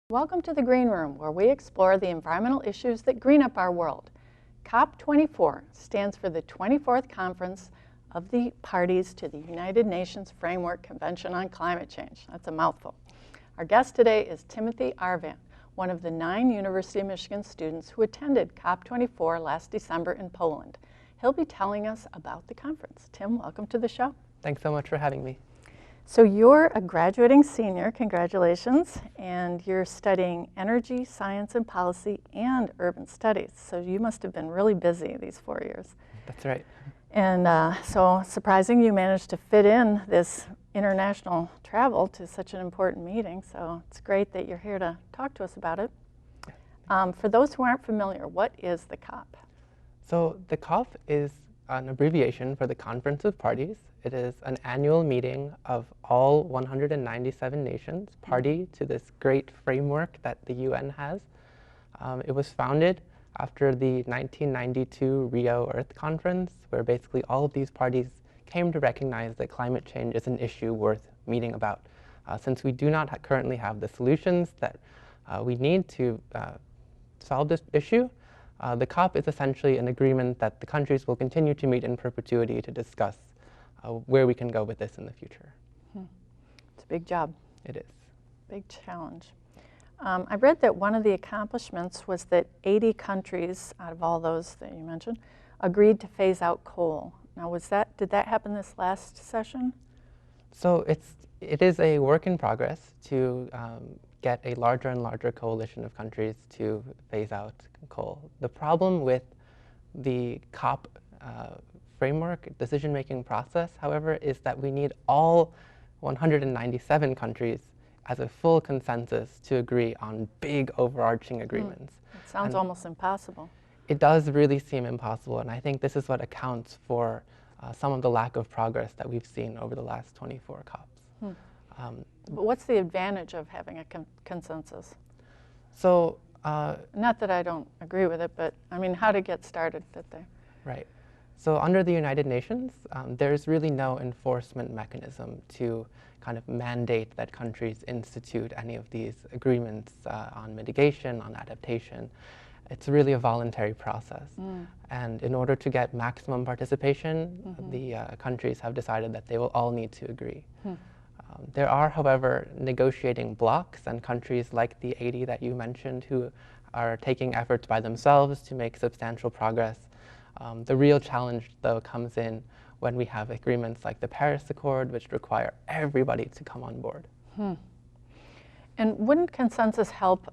Welcome to the Green Room, where we explore the environmental issues that green up our world. COP24 stands for the 24th Conference of the Parties to the United Nations Framework Convention on Climate Change. That's a mouthful. Our guest today is Timothy Arvan, one of the 9 University of Michigan students who attended COP24 last December in Poland. He'll be telling us about the conference. Tim, welcome to the show. Thanks so much for having me. So you're a graduating senior, congratulations, and you're studying energy, science and policy, and urban studies. So you must have been really busy these 4 years. That's right. And so surprising you managed to fit in this international travel to such an important meeting. So it's great that you're here to talk to us about it. For those who aren't familiar, what is the COP? So the COP is an abbreviation for the Conference of Parties. It is an annual meeting of all 197 nations party to this great framework that the UN has. It was founded after the 1992 Rio Earth Conference, where basically all of these parties came to recognize that climate change is an issue worth meeting about. Since we do not currently have the solutions that we need to solve this issue, the COP is essentially an agreement that the countries will continue to meet in perpetuity to discuss where we can go with this in the future. It's a big job. It is. Big challenge. I read that one of the accomplishments was that 80 countries out of all those that you mentioned agreed to phase out coal. Now, did that happen this last session? So it is a work in progress to get a larger and larger coalition of countries to phase out coal. The problem with the COP framework decision-making process, however, is that we need all 197 countries as a full consensus to agree on big overarching agreements. It sounds almost impossible. It does really seem impossible, and I think this is what accounts for some of the lack of progress that we've seen over the last 24 COPs. But what's the advantage of having a consensus? So, not that I don't agree with it, but I mean, how to get started there? Right. So under the United Nations, there's really no enforcement mechanism to kind of mandate that countries institute any of these agreements on mitigation, on adaptation. It's really a voluntary process. And in order to get maximum participation, the countries have decided that they will all need to agree. There are, however, negotiating blocs and countries like the 80 that you mentioned who are taking efforts by themselves to make substantial progress. The real challenge, though, comes in when we have agreements like the Paris Accord, which require everybody to come on board. And wouldn't consensus help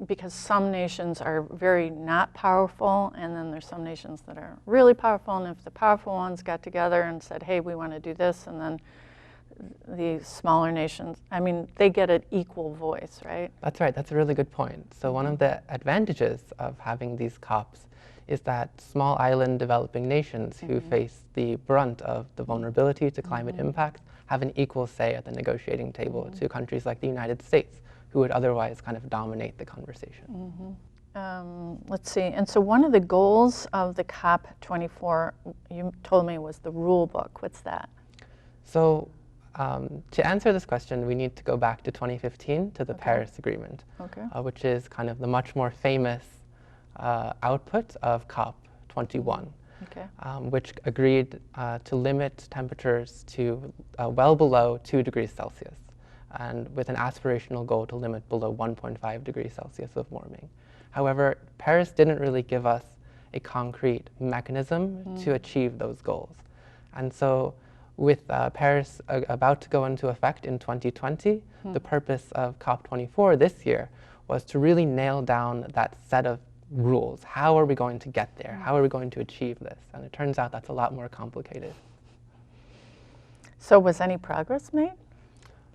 because some nations are very not powerful, and then there's some nations that are really powerful, and if the powerful ones got together and said, hey, we want to do this, and then the smaller nations, I mean, they get an equal voice, right? That's right. That's a really good point. So one of the advantages of having these COPs is that small island developing nations who face the brunt of the vulnerability to climate impacts have an equal say at the negotiating table to countries like the United States, who would otherwise kind of dominate the conversation. Let's see, and so one of the goals of the COP24, you told me, was the rule book. What's that? So to answer this question, we need to go back to 2015 to the Paris Agreement, which is kind of the much more famous output of COP21, which agreed to limit temperatures to well below 2 degrees Celsius, and with an aspirational goal to limit below 1.5 degrees Celsius of warming. However, Paris didn't really give us a concrete mechanism to achieve those goals. And so with Paris about to go into effect in 2020, the purpose of COP24 this year was to really nail down that set of rules. How are we going to get there? How are we going to achieve this? And it turns out that's a lot more complicated. So was any progress made?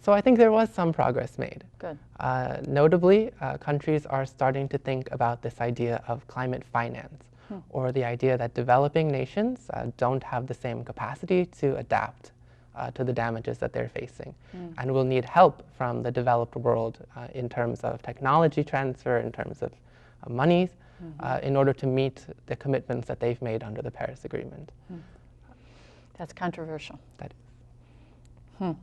So I think there was some progress made. Good. Notably, countries are starting to think about this idea of climate finance, or the idea that developing nations don't have the same capacity to adapt to the damages that they're facing, and will need help from the developed world in terms of technology transfer, in terms of monies, in order to meet the commitments that they've made under the Paris Agreement. That's controversial. That is.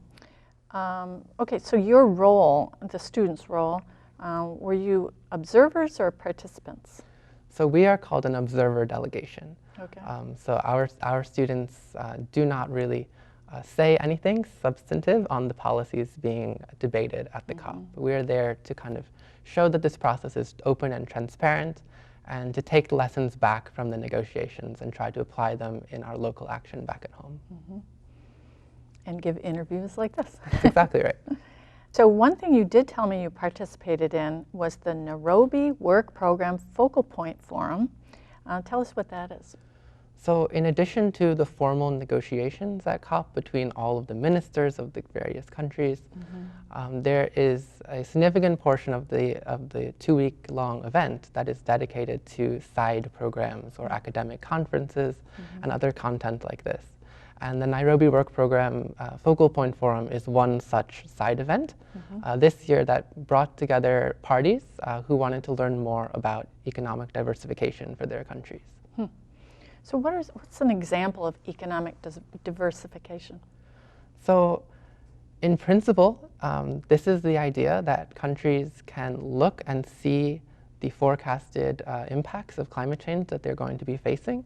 Okay, so your role, the student's role, Were you observers or participants? So we are called an observer delegation. Okay. So our students do not really say anything substantive on the policies being debated at the COP. We're there to kind of show that this process is open and transparent, and to take lessons back from the negotiations and try to apply them in our local action back at home. And give interviews like this. That's exactly right. So one thing you did tell me you participated in was the Nairobi Work Program Focal Point Forum. Tell us what that is. So in addition to the formal negotiations at COP between all of the ministers of the various countries, there is a significant portion of the 2-week-long event that is dedicated to side programs or academic conferences and other content like this. And the Nairobi Work Program Focal Point Forum is one such side event this year that brought together parties who wanted to learn more about economic diversification for their countries. So what's an example of economic diversification? So in principle, this is the idea that countries can look and see the forecasted impacts of climate change that they're going to be facing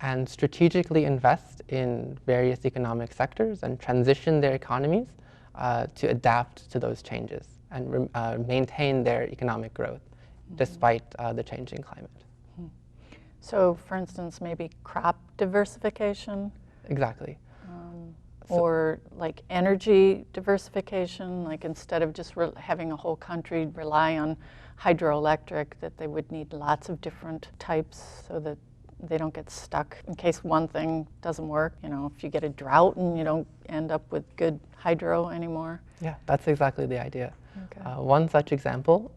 and strategically invest in various economic sectors and transition their economies to adapt to those changes and maintain their economic growth despite the changing climate. So, for instance, maybe crop diversification? Exactly. Or like energy diversification, like instead of just having a whole country rely on hydroelectric, that they would need lots of different types so that they don't get stuck in case one thing doesn't work. You know, if you get a drought and you don't end up with good hydro anymore. Yeah, that's exactly the idea. Okay. One such example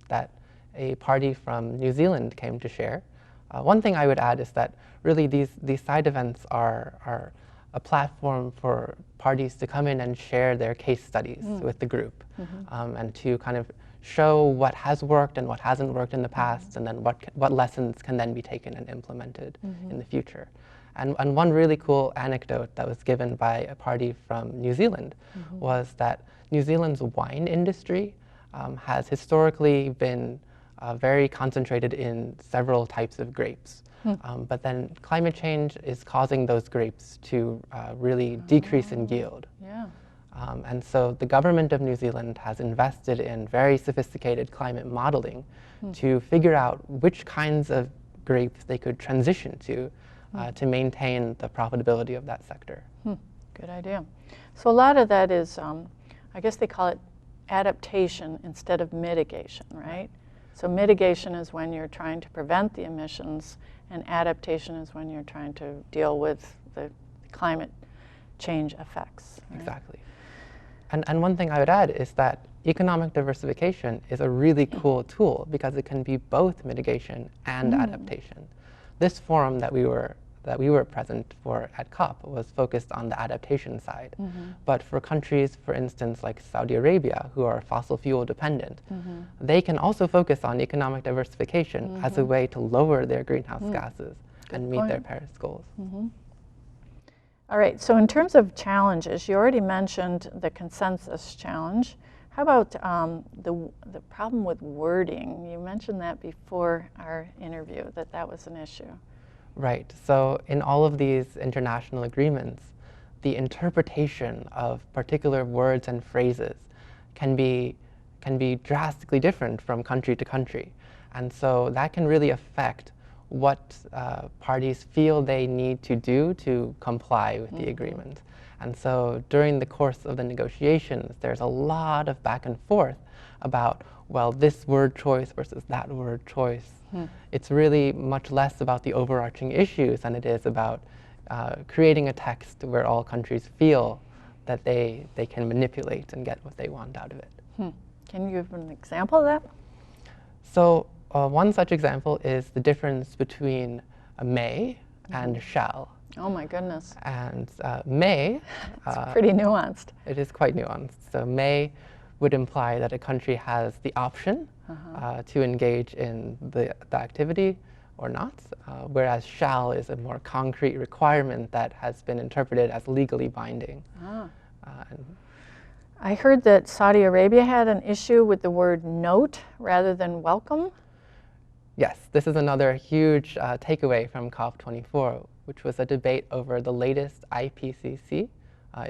that a party from New Zealand came to share. One thing I would add is that really these side events are a platform for parties to come in and share their case studies with the group and to kind of show what has worked and what hasn't worked in the past, and then what lessons can then be taken and implemented in the future. And one really cool anecdote that was given by a party from New Zealand was that New Zealand's wine industry has historically been very concentrated in several types of grapes. But then climate change is causing those grapes to really decrease in yield. Yeah. And so the government of New Zealand has invested in very sophisticated climate modeling to figure out which kinds of grapes they could transition to maintain the profitability of that sector. Good idea. So a lot of that is, I guess they call it adaptation instead of mitigation, right? So mitigation is when you're trying to prevent the emissions, and adaptation is when you're trying to deal with the climate change effects. Right? Exactly. And one thing I would add is that economic diversification is a really cool tool because it can be both mitigation and adaptation. This forum that we were present for at COP was focused on the adaptation side. But for countries, for instance, like Saudi Arabia, who are fossil fuel dependent, they can also focus on economic diversification as a way to lower their greenhouse gases and meet their Paris goals. All right, so in terms of challenges, you already mentioned the consensus challenge. How about the problem with wording? You mentioned that before our interview, that was an issue. Right. So in all of these international agreements, the interpretation of particular words and phrases can be drastically different from country to country. And so that can really affect what parties feel they need to do to comply with the agreement. And so during the course of the negotiations, there's a lot of back and forth about, well, this word choice versus that word choice. It's really much less about the overarching issues than it is about creating a text where all countries feel that they can manipulate and get what they want out of it. Can you give an example of that? So one such example is the difference between may and shall. Oh my goodness. And may... It's pretty nuanced. It is quite nuanced. So may would imply that a country has the option to engage in the activity or not, whereas shall is a more concrete requirement that has been interpreted as legally binding. I heard that Saudi Arabia had an issue with the word note rather than welcome. Yes, this is another huge takeaway from COP24, which was a debate over the latest IPCC,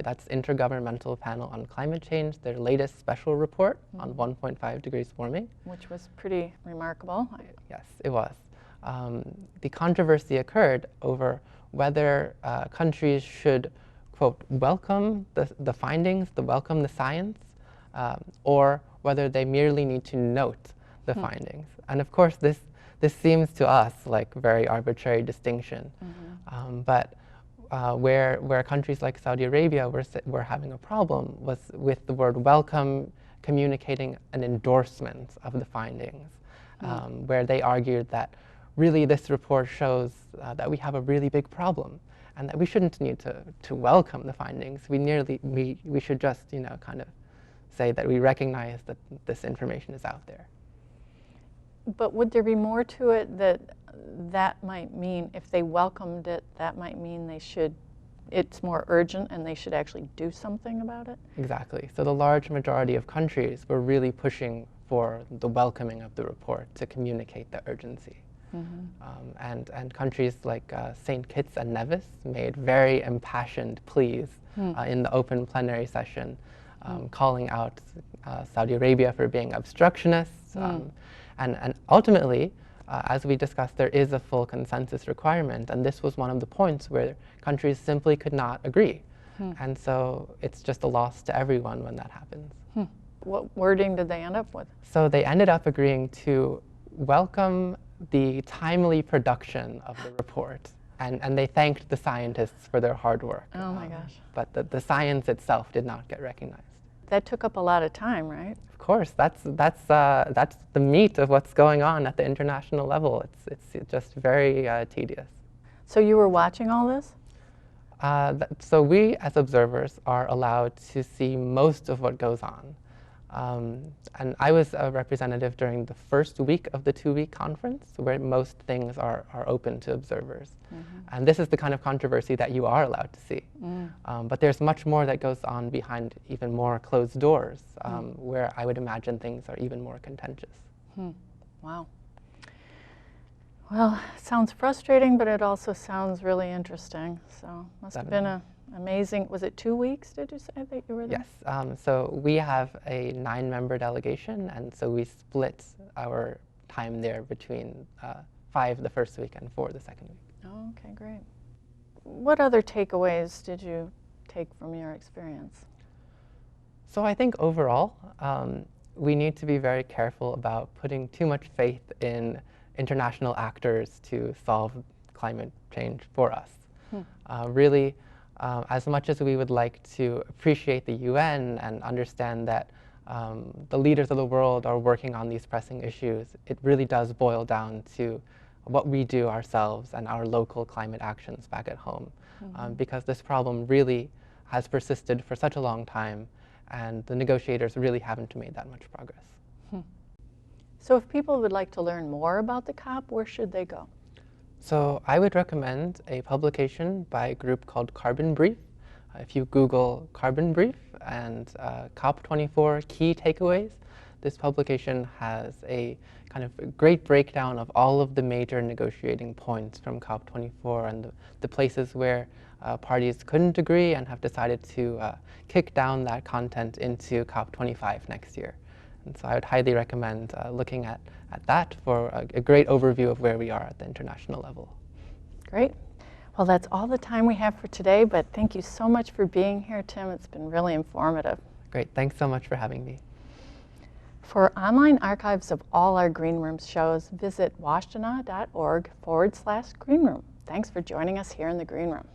that's Intergovernmental Panel on Climate Change, their latest special report on 1.5 degrees warming. Which was pretty remarkable. Yes, it was. The controversy occurred over whether countries should, quote, welcome the findings, welcome the science, or whether they merely need to note the findings. And of course, this seems to us like a very arbitrary distinction. But where countries like Saudi Arabia were having a problem was with the word welcome communicating an endorsement of the findings, where they argued that really this report shows that we have a really big problem and that we shouldn't need to welcome the findings. We should just, kind of say that we recognize that this information is out there. But would there be more to it that might mean, if they welcomed it, that might mean it's more urgent and they should actually do something about it? Exactly. So the large majority of countries were really pushing for the welcoming of the report to communicate the urgency. And countries like St. Kitts and Nevis made very impassioned pleas in the open plenary session, calling out Saudi Arabia for being obstructionists. And ultimately, as we discussed, there is a full consensus requirement, and this was one of the points where countries simply could not agree. And so it's just a loss to everyone when that happens. What wording did they end up with? So they ended up agreeing to welcome the timely production of the report, and they thanked the scientists for their hard work. Oh my gosh. But the science itself did not get recognized. That took up a lot of time, right? Of course, that's the meat of what's going on at the international level. It's just very tedious. So you were watching all this? So we, as observers, are allowed to see most of what goes on. And I was a representative during the first week of the 2-week conference, where most things are open to observers. And this is the kind of controversy that you are allowed to see. But there's much more that goes on behind even more closed doors, where I would imagine things are even more contentious. Wow. Well, it sounds frustrating, but it also sounds really interesting. So must have been amazing. Was it 2 weeks, did you say, that you were there? Yes. So we have a 9-member delegation, and so we split our time there between 5 the first week and 4 the second week. Oh, okay, great. What other takeaways did you take from your experience? So I think overall, we need to be very careful about putting too much faith in international actors to solve climate change for us. Really, as much as we would like to appreciate the UN and understand that the leaders of the world are working on these pressing issues, it really does boil down to what we do ourselves and our local climate actions back at home. Because this problem really has persisted for such a long time, and the negotiators really haven't made that much progress. So if people would like to learn more about the COP, where should they go? So I would recommend a publication by a group called Carbon Brief. If you Google Carbon Brief and COP24 Key Takeaways, this publication has a kind of great breakdown of all of the major negotiating points from COP24 and the places where parties couldn't agree and have decided to kick down that content into COP25 next year. And so I would highly recommend looking at that for a great overview of where we are at the international level. Great. Well, that's all the time we have for today, but thank you so much for being here, Tim. It's been really informative. Great. Thanks so much for having me. For online archives of all our Green Room shows, visit washtenaw.org/greenroom. Thanks for joining us here in the Green Room.